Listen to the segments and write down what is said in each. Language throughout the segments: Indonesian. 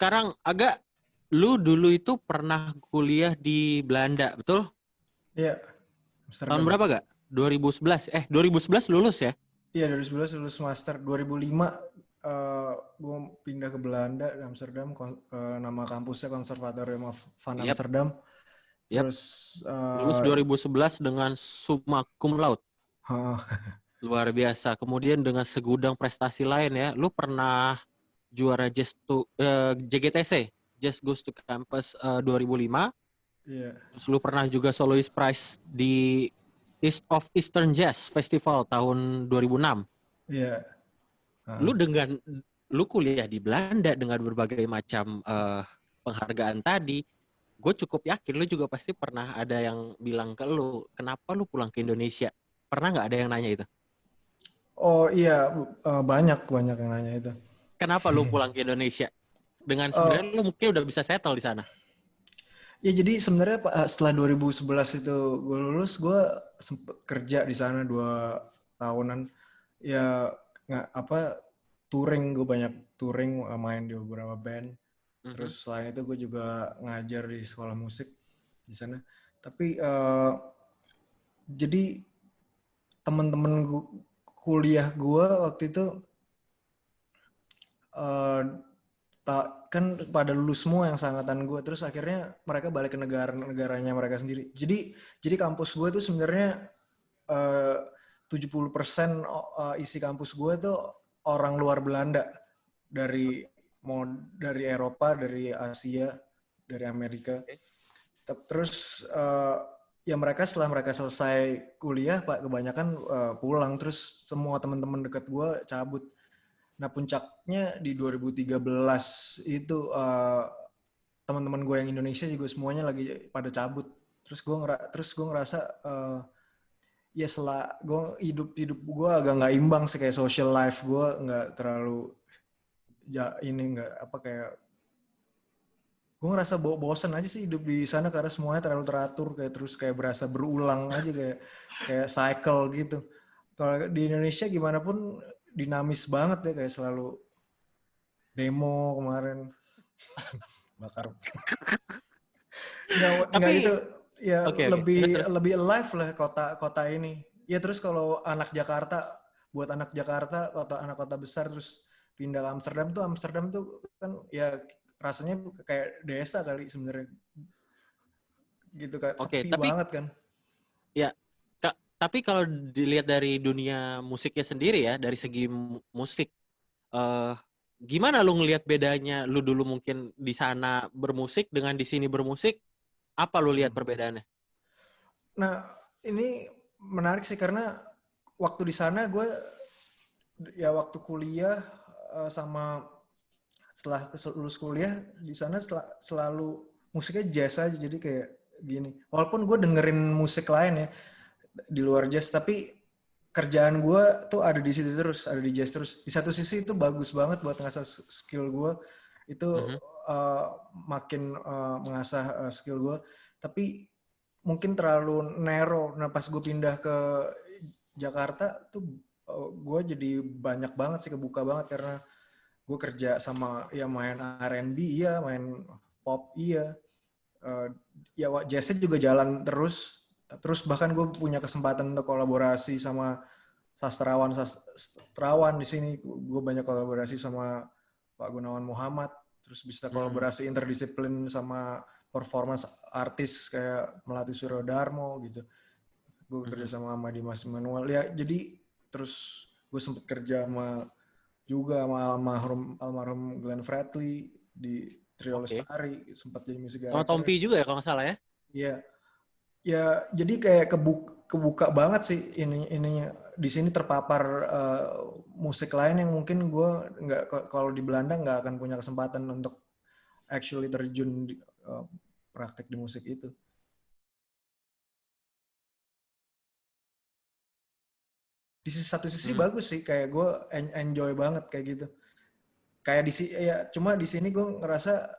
sekarang agak, lu dulu itu pernah kuliah di Belanda, betul? Iya, Tahun Amsterdam. berapa gak? 2011. 2011 lulus ya? Iya, 2011 lulus master. 2005 gue pindah ke Belanda, di Amsterdam. Nama kampusnya Conservatorium of Van Yap, Amsterdam. yap. Terus Lulus 2011 dengan summa cum laude. Luar biasa. Kemudian dengan segudang prestasi lain ya. Lu pernah juara JGTC, Just Goes to Campus 2005. iya, Terus lu pernah juga soloist prize di East of Eastern Jazz Festival tahun 2006. iya. Lu dengan lu kuliah di Belanda dengan berbagai macam penghargaan tadi, gue cukup yakin lu juga pasti pernah ada yang bilang ke lu, kenapa lu pulang ke Indonesia? Pernah nggak ada yang nanya itu? Oh iya, banyak yang nanya itu. Kenapa lu pulang ke Indonesia? Dengan sebenarnya Oh, lu mungkin udah bisa settle di sana. ya jadi sebenarnya setelah 2011 itu gue lulus, gue sempet kerja di sana 2 tahunan. Ya nggak apa, touring, gue banyak touring, main di beberapa band. Mhm. Terus selain itu gue juga ngajar di sekolah musik di sana. Tapi jadi teman-teman kuliah gue waktu itu eh, kan pada lulus semua yang seangkatan gue, terus akhirnya mereka balik ke negaranya mereka sendiri. Jadi kampus gue tuh sebenarnya eh, 70% isi kampus gue tuh orang luar Belanda, dari mau dari Eropa, dari Asia, dari Amerika. Oke. Terus ya mereka setelah mereka selesai kuliah, Pak, kebanyakan pulang, terus semua teman-teman dekat gue cabut. Nah, puncaknya di 2013 itu teman-teman gue yang Indonesia juga semuanya lagi pada cabut. Terus gue ngerasa ya gue hidup gue agak nggak imbang sih, kayak social life gue nggak terlalu ini nggak apa, kayak gue ngerasa bosen aja sih hidup di sana karena semuanya terlalu teratur, kayak terus kayak berasa berulang aja, kayak cycle gitu. Kalau di Indonesia gimana pun dinamis banget ya, kayak selalu demo kemarin bakar. Nggak itu, Tapi ya oke oke. Terus lebih terus. lebih alive lah kota ini. Ya terus kalau buat anak Jakarta, anak kota besar terus pindah ke Amsterdam tuh kan ya rasanya kayak desa kali sebenarnya, gitu kan, Oke, sepi tapi banget kan. ya tapi kalau dilihat dari dunia musiknya sendiri ya, dari segi musik eh gimana lu ngelihat bedanya lu dulu mungkin di sana bermusik dengan di sini bermusik? Apa lu lihat perbedaannya? Nah, ini menarik sih karena waktu di sana gue, ya waktu kuliah sama setelah lulus kuliah di sana selalu musiknya jazz aja, jadi kayak gini. Walaupun gue dengerin musik lain ya di luar jazz, tapi kerjaan gue tuh ada di situ terus, ada di jazz terus. Di satu sisi itu bagus banget buat ngasah skill gue, itu Mhm. makin mengasah skill gue. Tapi mungkin terlalu narrow. Nah pas gue pindah ke Jakarta tuh gue jadi banyak banget sih, kebuka banget karena gue kerja sama ya main R&B iya, main pop iya, ya jazznya juga jalan terus bahkan gue punya kesempatan untuk kolaborasi sama sastrawan di sini. Gue banyak kolaborasi sama Pak Gunawan Muhammad, terus bisa Hmm. kolaborasi interdisiplin sama performance artis kayak Melati Surodarmo gitu. Gue Mhm. kerja sama Dimas Manuel ya, jadi terus gue sempet kerja sama almarhum Glenn Fredly di Trio Oke. Lestari, sempat jadi music Sama director. Tompi juga ya kalau nggak salah ya? Iya, ya jadi kayak kebuka banget sih ininya. Di sini terpapar musik lain yang mungkin gue nggak, kalau di Belanda nggak akan punya kesempatan untuk actually terjun di praktek di musik itu. Di satu sisi Hmm. bagus sih, kayak gue enjoy banget kayak gitu. Kayak di sini ya, cuma di sini gue ngerasa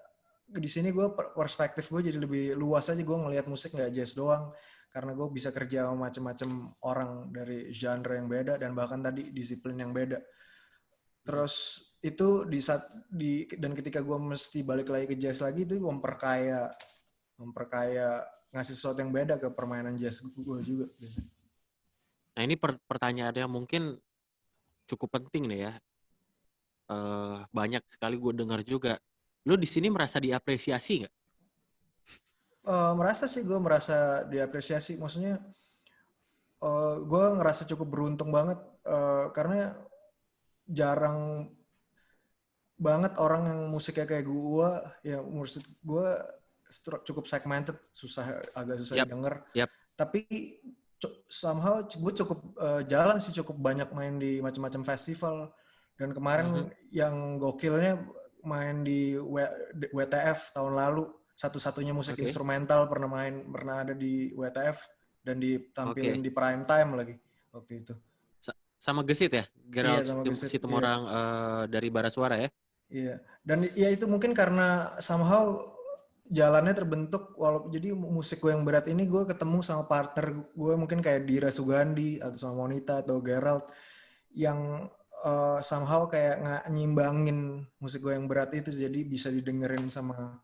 di sini gue perspektif gue jadi lebih luas aja, gue ngelihat musik nggak jazz doang, karena gue bisa kerja sama macam-macam orang dari genre yang beda dan bahkan tadi disiplin yang beda. Terus itu dan ketika gue mesti balik lagi ke jazz lagi itu memperkaya ngasih sesuatu yang beda ke permainan jazz gue juga. Nah ini pertanyaan yang mungkin cukup penting nih ya. Banyak sekali gue dengar juga. Lu di sini merasa diapresiasi nggak? Gue merasa diapresiasi. Maksudnya gue ngerasa cukup beruntung banget karena jarang banget orang yang musiknya kayak gue, ya musik gue cukup segmented, agak susah didengar. Tapi somehow gue cukup jalan sih, cukup banyak main di macam-macam festival. Dan kemarin yang gokilnya main di WTF tahun lalu, satu-satunya musik instrumental pernah ada di WTF dan ditampilin di prime time lagi waktu itu. Sama Gesit ya? Gerald Situmorang dari Barasuara ya? Iya. Dan ya itu mungkin karena somehow jalannya terbentuk, jadi musik gue yang berat ini gue ketemu sama partner gue mungkin kayak Dira Sugandi atau sama Monita atau Gerald yang somehow kayak nyimbangin musik gue yang berat itu, jadi bisa didengerin sama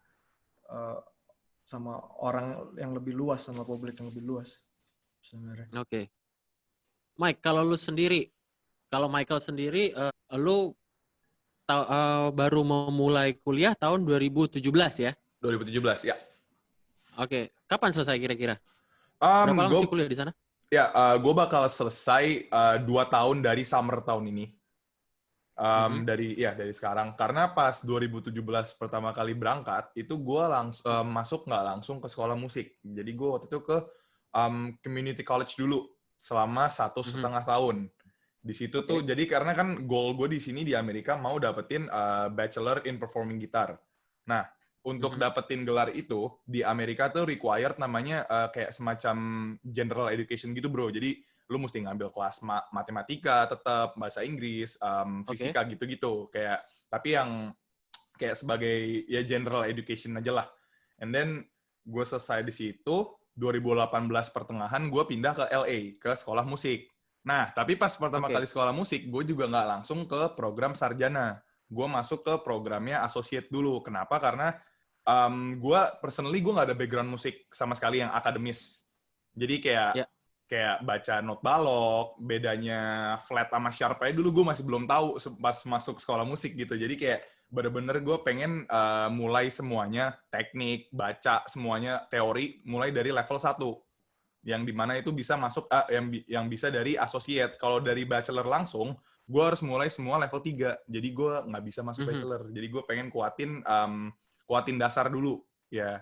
orang yang lebih luas, sama publik yang lebih luas sebenarnya. Oke. Mike, kalau Michael sendiri, lu baru memulai kuliah tahun 2017 ya? 2017 ya. Oke. Kapan selesai kira-kira? Berapa lama sih kuliah di sana? Ya, gue bakal selesai 2 tahun dari summer tahun ini. Dari sekarang. Karena pas 2017 pertama kali berangkat, itu gue masuk nggak langsung ke sekolah musik. Jadi gue waktu itu ke community college dulu selama 1,5 tahun. Di situ tuh, jadi karena kan goal gue di sini di Amerika mau dapetin Bachelor in Performing Guitar. Nah, untuk dapetin gelar itu, di Amerika tuh required namanya kayak semacam general education gitu bro. Jadi, lu mesti ngambil kelas matematika tetap, bahasa Inggris, fisika gitu-gitu. Tapi yang kayak sebagai ya general education aja lah. And then, gue selesai di situ, 2018 pertengahan gue pindah ke LA, ke sekolah musik. Nah, tapi pas pertama kali sekolah musik, gue juga nggak langsung ke program sarjana. Gue masuk ke programnya associate dulu. Kenapa? Karena gue nggak ada background musik sama sekali yang akademis. Jadi kayak baca not balok, bedanya flat sama sharp aja dulu gue masih belum tahu pas masuk sekolah musik gitu. Jadi kayak bener-bener gue pengen mulai semuanya teknik, baca semuanya teori, mulai dari level 1. Yang dimana itu bisa masuk yang bisa dari associate. Kalau dari bachelor langsung, gue harus mulai semua level 3. Jadi gue nggak bisa masuk bachelor. Jadi gue pengen kuatin dasar dulu. Ya,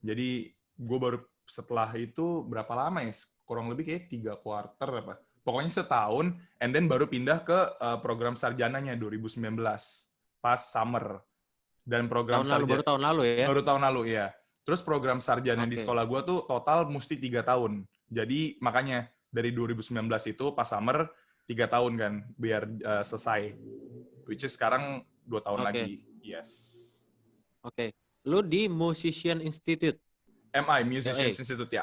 jadi gue baru setelah itu berapa lama ya? Kurang lebih kayak 3 quarter apa. Pokoknya setahun, and then baru pindah ke program sarjananya 2019 pas summer. Dan program baru tahun lalu ya? Baru tahun lalu ya. Terus program sarjana di sekolah gue tuh total mesti 3 tahun. Jadi makanya dari 2019 itu pas summer 3 tahun kan biar selesai. Which is sekarang 2 tahun lagi. Yes. Oke. Lu di Musician Institute? MI, Musician Institute ya.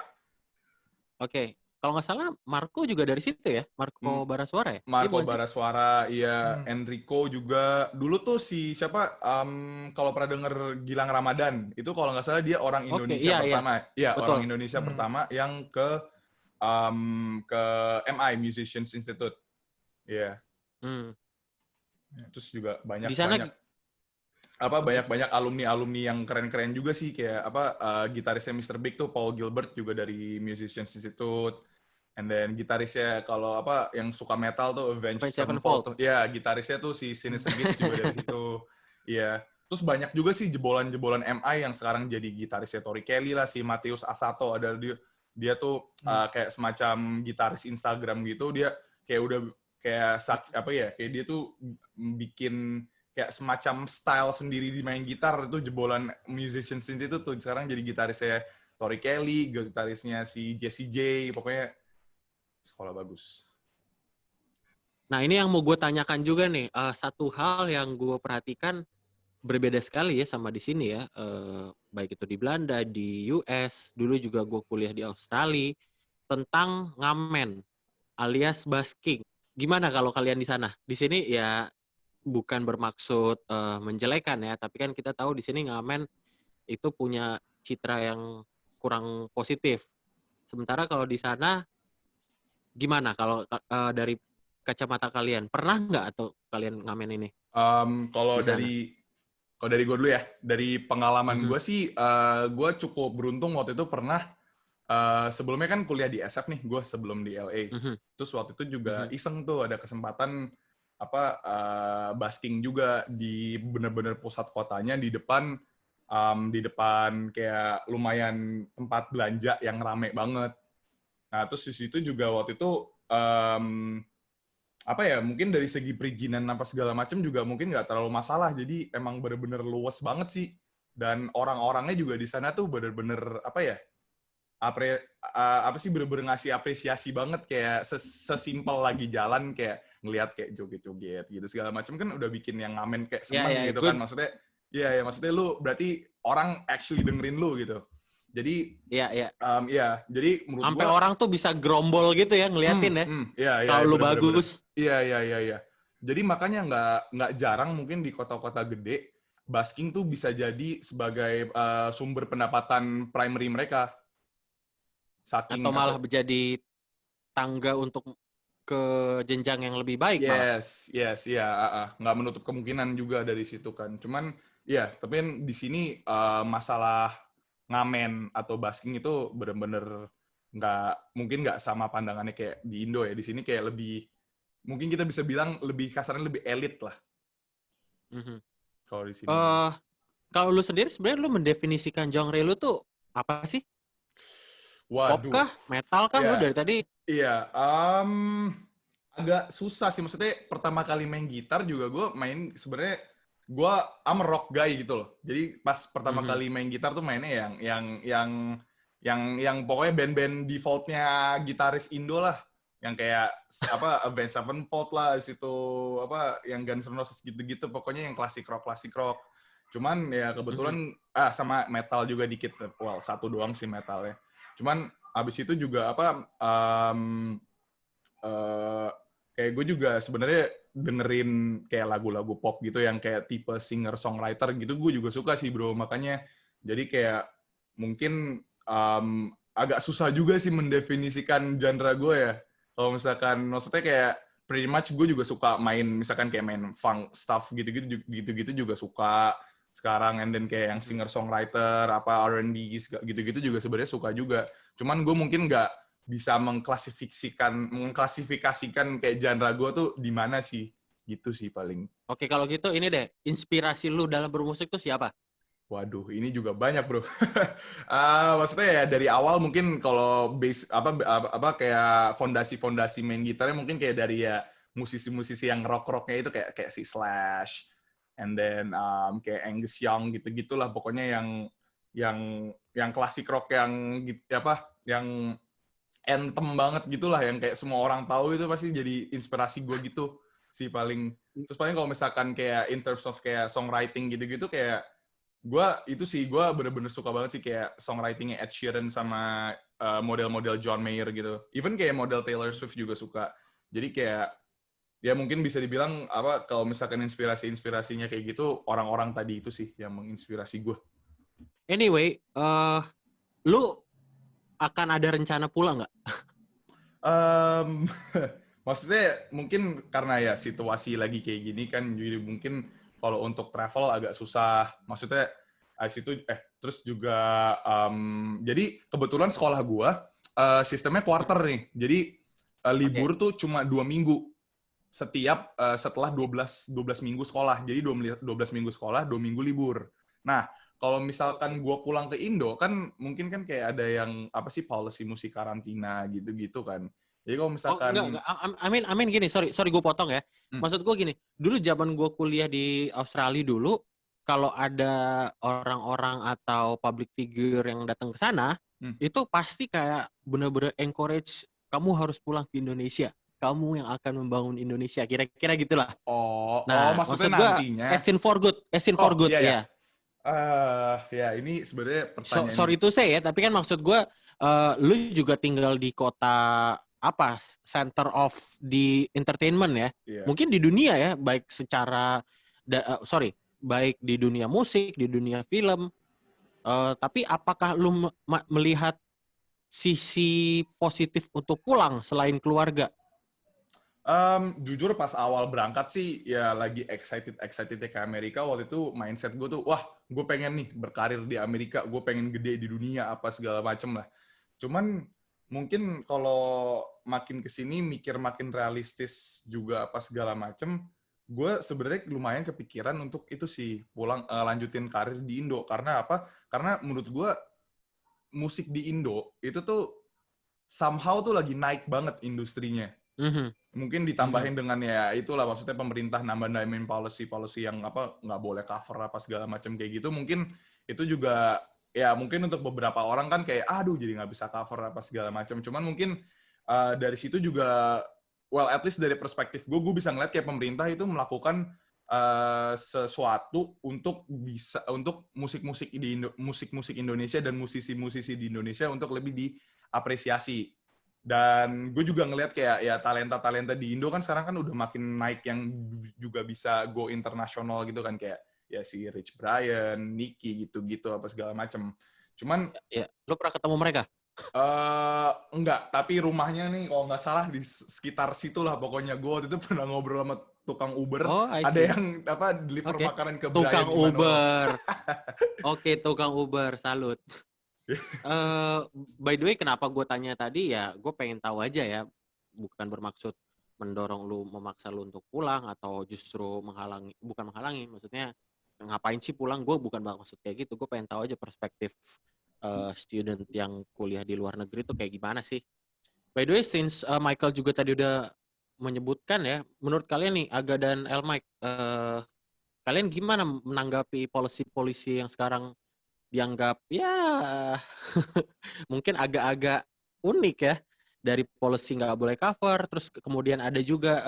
Oke. Kalau nggak salah, Marco juga dari situ ya? Marco Barasuara ya? Marco Barasuara, iya. Enrico juga. Dulu tuh si siapa, kalau pernah denger Gilang Ramadan, itu kalau nggak salah dia orang Indonesia pertama. Iya, orang Indonesia pertama yang ke MI, Musicians Institute. Iya. Terus juga banyak alumni-alumni yang keren-keren juga sih, kayak gitarisnya Mr. Big tuh Paul Gilbert juga dari Musicians Institute. And then gitarisnya kalau yang suka metal tuh Avenged Sevenfold tuh. Ya, gitarisnya tuh si Sinister Beats juga dari situ. Iya. Terus banyak juga sih jebolan-jebolan MI yang sekarang jadi gitarisnya Tori Kelly lah, si Matius Asato ada dia tuh kayak semacam gitaris Instagram gitu. Dia kayak udah kayak dia tuh bikin kayak semacam style sendiri di main gitar. Itu jebolan Musicians itu tuh sekarang jadi gitarisnya Tori Kelly, gitarisnya si Jessie J, pokoknya sekolah bagus. Nah, ini yang mau gue tanyakan juga nih. Satu hal yang gue perhatikan berbeda sekali ya sama di sini ya. Baik itu di Belanda, di US, dulu juga gue kuliah di Australia, tentang ngamen alias busking. Gimana kalau kalian di sana? Di sini ya bukan bermaksud menjelekan ya, tapi kan kita tahu di sini ngamen itu punya citra yang kurang positif. Sementara kalau di sana gimana kalau dari kacamata kalian? Pernah nggak atau kalian ngamen ini Kalau di sana? dari gue dulu ya, dari pengalaman Mhm, gue sih, gue cukup beruntung waktu itu pernah, sebelumnya kan kuliah di SF nih, gue sebelum di LA. mhm, Terus waktu itu juga mhm, iseng tuh ada kesempatan busking juga di bener-bener pusat kotanya di depan kayak lumayan tempat belanja yang rame banget. Nah terus di situ juga waktu itu apa ya, mungkin dari segi perizinan apa segala macam juga mungkin nggak terlalu masalah. Jadi emang bener-bener luas banget sih. Dan orang-orangnya juga di sana tuh bener-bener apa ya, apa sih, bener-bener ngasih apresiasi banget, kayak sesimpel lagi jalan kayak ngelihat kayak joget-joget gitu segala macam kan udah bikin yang ngamen kayak ya seneng ya gitu kan, good, maksudnya ya maksudnya lu berarti orang actually dengerin lu gitu. Jadi ya ya. ya jadi menurut Sampai gua orang tuh bisa gerombol gitu ya ngeliatin ya. iya Kalau lu bener. bagus. Iya. Jadi makanya nggak jarang mungkin di kota-kota gede busking tuh bisa jadi sebagai sumber pendapatan primary mereka. Atau Saking malah apa? menjadi tangga untuk ke jenjang yang lebih baik malah. Yes, ya, nggak menutup kemungkinan juga dari situ kan. Cuman, ya, tapi kan di sini masalah ngamen atau busking itu bener-bener mungkin nggak sama pandangannya kayak di Indo ya. Di sini kayak lebih, mungkin kita bisa bilang lebih kasarnya lebih elit lah Mhm. kalau di sini. Eh, kalau lu sendiri sebenarnya lu mendefinisikan genre lu tuh apa sih? Pop Waduh, kah? Metal kah? Lu ya, dari tadi. iya. Agak susah sih, maksudnya pertama kali main gitar juga gue main sebenarnya gue am rock guy gitu loh. Jadi pas pertama Mhm. kali main gitar tuh mainnya yang pokoknya band-band defaultnya gitaris Indo lah, yang kayak apa Avenged Sevenfold lah, situ apa yang Guns N' Roses gitu-gitu, pokoknya yang klasik rock. Cuman ya Mhm. kebetulan sama metal juga dikit, well satu doang sih metalnya. Cuman abis itu juga eh, kayak gue juga sebenarnya dengerin kayak lagu-lagu pop gitu yang kayak tipe singer songwriter gitu, gue juga suka sih bro. Makanya jadi kayak mungkin agak susah juga sih mendefinisikan genre gue ya. Kalau misalkan maksudnya kayak pretty much gue juga suka main, misalkan kayak main funk stuff gitu-gitu juga suka sekarang, and then kayak yang Mhm. singer songwriter apa R&B gitu-gitu juga sebenarnya suka juga. Cuman gue mungkin nggak bisa mengklasifikasikan kayak genre gue tuh di mana sih, gitu sih paling. Oke, kalau gitu ini deh, inspirasi lu dalam bermusik tuh siapa? Waduh, ini juga banyak bro. Maksudnya ya dari awal mungkin kalau base apa kayak fondasi main gitarnya mungkin kayak dari ya musisi-musisi yang rocknya itu kayak si Slash, and then kayak Angus Young gitu-gitulah, pokoknya yang klasik rock yang gitu apa yang anthem banget gitulah, yang kayak semua orang tahu, itu pasti jadi inspirasi gue gitu sih paling. Terus paling kalau misalkan kayak in terms of kayak songwriting gitu-gitu, kayak gue bener-bener suka banget sih kayak songwritingnya Ed Sheeran sama model-model John Mayer gitu. Even kayak model Taylor Swift juga suka. Jadi kayak ya mungkin bisa dibilang apa, kalau misalkan inspirasinya kayak gitu, orang-orang tadi itu sih yang menginspirasi gue. Anyway, lu akan ada rencana pulang nggak? Maksudnya mungkin karena ya situasi lagi kayak gini kan, jadi mungkin kalau untuk travel agak susah. Maksudnya terus juga jadi kebetulan sekolah gua sistemnya quarter nih. Jadi Oke. libur tuh cuma 2 minggu setelah 12 minggu sekolah. Jadi 12 minggu sekolah, 2 minggu libur. Nah, kalau misalkan gue pulang ke Indo, kan mungkin kan kayak ada yang, apa sih, policy musti karantina gitu-gitu kan. Jadi kalau Oh misalkan, enggak. Amin gini, sorry gue potong ya. hmm, Maksud gue gini, dulu zaman gue kuliah di Australia dulu, kalau ada orang-orang atau public figure yang datang ke sana, hmm. itu pasti kayak bener-bener encourage kamu harus pulang ke Indonesia. Kamu yang akan membangun Indonesia. Kira-kira gitulah. Nah, Maksudnya maksud gue nantinya, as in for good, iya ya. ya. Ya ini sebenarnya pertanyaan. Sorry to say ya, tapi kan maksud gue, lu juga tinggal di kota center of the entertainment ya. Iya. Mungkin di dunia ya, baik secara baik di dunia musik, di dunia film. Tapi apakah lu melihat sisi positif untuk pulang selain keluarga? Jujur pas awal berangkat sih ya lagi excited ke Amerika. Waktu itu mindset gue tuh, wah gue pengen nih berkarir di Amerika, gue pengen gede di dunia apa segala macem lah. Cuman mungkin kalau makin kesini mikir makin realistis juga apa segala macem, gue sebenarnya lumayan kepikiran untuk itu sih pulang lanjutin karir di Indo. Karena apa? Karena menurut gue musik di Indo itu tuh somehow tuh lagi naik banget industrinya. Mungkin ditambahin dengan ya itulah maksudnya pemerintah nambah-nambahin policy yang apa nggak boleh cover apa segala macam kayak gitu. Mungkin itu juga ya mungkin untuk beberapa orang kan kayak aduh jadi nggak bisa cover apa segala macam. Cuman mungkin dari situ juga at least dari perspektif gue bisa ngeliat kayak pemerintah itu melakukan sesuatu untuk musik-musik Indonesia dan musisi-musisi di Indonesia untuk lebih diapresiasi. Dan gue juga ngeliat kayak ya talenta-talenta di Indo kan sekarang kan udah makin naik yang juga bisa go internasional gitu kan, kayak ya si Rich Brian, Nicky gitu-gitu apa segala macem. Cuman ya, lu pernah ketemu mereka? Enggak, tapi rumahnya nih kalau nggak salah di sekitar situ lah pokoknya. Gue waktu itu pernah ngobrol sama tukang Uber. Ada yang deliver makanan ke tukang Brian Uber. Oke, tukang Uber, salut. By the way, kenapa gue tanya tadi ya, gue pengen tahu aja ya, bukan bermaksud mendorong lu, memaksa lu untuk pulang atau justru bukan menghalangi, maksudnya ngapain sih pulang, gue bukan maksud kayak gitu, gue pengen tahu aja perspektif student yang kuliah di luar negeri itu kayak gimana sih. By the way, since Michael juga tadi udah menyebutkan ya, menurut kalian nih, Aga dan El Mike, kalian gimana menanggapi policy-policy yang sekarang dianggap ya mungkin agak-agak unik ya, dari policy nggak boleh cover, terus kemudian ada juga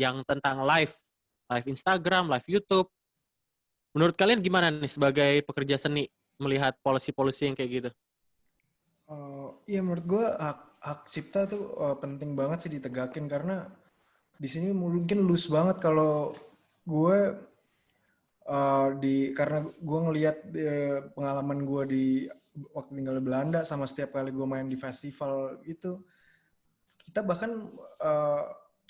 yang tentang live Instagram, live YouTube. Menurut kalian gimana nih sebagai pekerja seni melihat policy-policy yang kayak gitu? Iya menurut gue hak cipta tuh penting banget sih ditegakin, karena di sini mungkin loose banget kalau gue karena gue ngelihat pengalaman gue di waktu tinggal di Belanda sama setiap kali gue main di festival itu, kita bahkan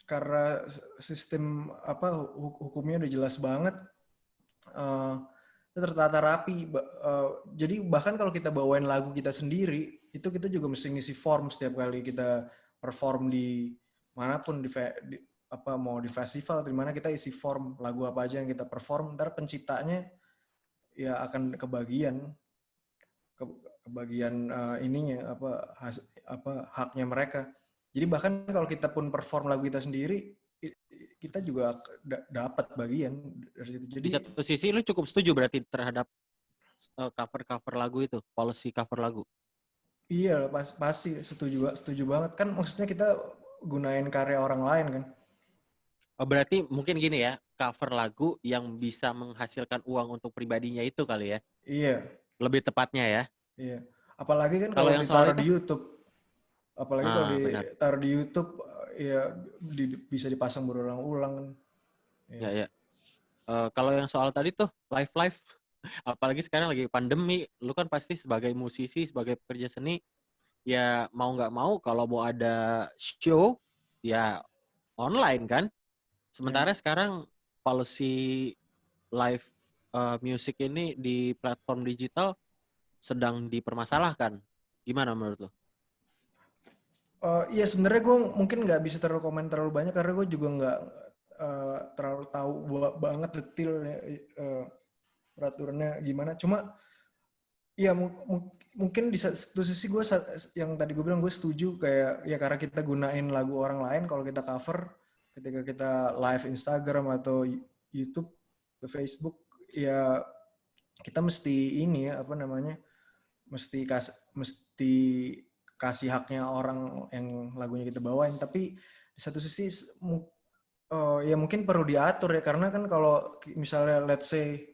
karena sistem hukumnya udah jelas banget, tertata rapi. Jadi bahkan kalau kita bawain lagu kita sendiri, itu kita juga mesti ngisi form setiap kali kita perform di manapun, mau di festival di mana, kita isi form lagu apa aja yang kita perform. Ntar penciptanya ya akan kebagian ininya haknya mereka. Jadi bahkan kalau kita pun perform lagu kita sendiri, kita juga dapat bagian dari situ. Jadi di satu sisi lu cukup setuju berarti terhadap cover lagu itu, policy cover lagu? Iya, pasti setuju banget kan, maksudnya kita gunain karya orang lain kan. Berarti mungkin gini ya, cover lagu yang bisa menghasilkan uang untuk pribadinya itu kali ya? Iya. Lebih tepatnya ya? Iya. Apalagi kan kalau yang ditaruh di YouTube. Apalagi kalau ditaruh di YouTube, ya bisa dipasang berulang-ulang. Ya. Kalau yang soal tadi tuh, live, apalagi sekarang lagi pandemi, lu kan pasti sebagai musisi, sebagai pekerja seni, ya mau nggak mau kalau mau ada show, ya online kan? Sementara sekarang policy live music ini di platform digital sedang dipermasalahkan. Gimana menurut lo? Iya sebenarnya gue mungkin nggak bisa komen terlalu banyak karena gue juga nggak terlalu tahu banget detailnya peraturannya gimana. Cuma ya mungkin di satu sisi gue yang tadi gue bilang, gue setuju kayak ya karena kita gunain lagu orang lain kalau kita cover. Ketika kita live Instagram atau YouTube, ke Facebook, ya kita mesti mesti kasih haknya orang yang lagunya kita bawain. Tapi di satu sisi ya mungkin perlu diatur ya, karena kan kalau misalnya let's say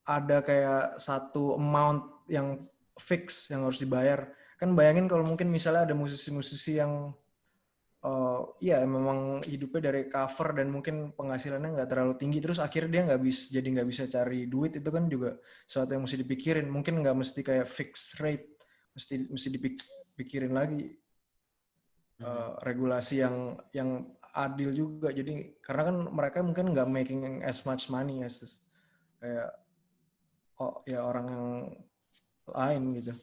ada kayak satu amount yang fix yang harus dibayar, kan bayangin kalau mungkin misalnya ada musisi-musisi yang ya memang hidupnya dari cover dan mungkin penghasilannya nggak terlalu tinggi, terus akhirnya dia nggak bisa cari duit, itu kan juga sesuatu yang mesti dipikirin. Mungkin nggak mesti kayak fixed rate, mesti dipikirin lagi regulasi yang adil juga. Jadi karena kan mereka mungkin nggak making as much money as kayak ya orang yang lain gitu.